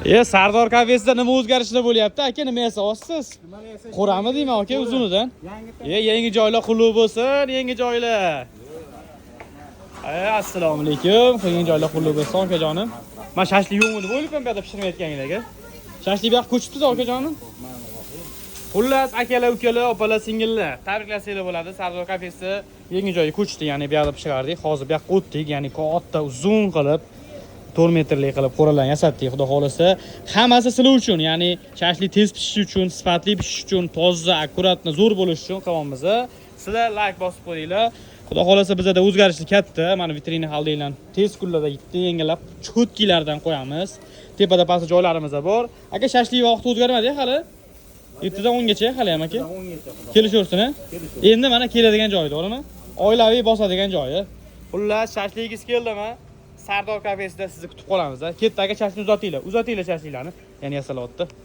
Sardor kafesida nima o'zgarishlar bo'lyapti? Aka, nima yasayapsiz? Qo'rami deyman aka, uzunidan. Yangi joylar qulluq bo'lsin, yangi joylar. Assalomu alaykum. Yangi joylar qulluq bo'lsin akajonim. Men shashlik yo'qmi deb o'ylabman bu yerda pishirmayotganinglarga. Shashlik bu yoqqa ko'chibdi akajonim. Xullas, akalar, ukalar, opalar, singillar, tabriklasanglar bo'ladi. Sardor kafesi yangi joyga ko'chdi, ya'ni bu yerda pishirardik. Hozir bu yoqqa o'tdik, ya'ni katta uzun qilib 4 metrlik qilib qo'ralarni yasatdik, xudo xolasa. Hammasi sizlar uchun, ya'ni shashlik tez pishishi uchun, sifatli pishishi uchun, toza, akkuratni, zo'r bo'lishi uchun qilamiz. Sizlar like bosib qo'yinglar. Xudo xolasa bizda o'zgarishlar katta. Mana vitrina haldinglar. Tez kunlarda yetdi, yengilab cho'tkilardan qo'yamiz. Tepada pastda joylarimiz bor. Aka, shashlik vaqti o'zgarmadi hali. 7 dan 10 gacha hali ham aka. Kelishaversin. Endi mana keladigan joyi, to'g'rimi? Oilaviy bosadigan joyi. Xullas, shashligingiz keldimi? Sardor kafesida sizni kutib qolamiz. Ketdagi shashlikni uzatinglar. Uzatinglar shashliklarni. Ya'ni yasalyapti.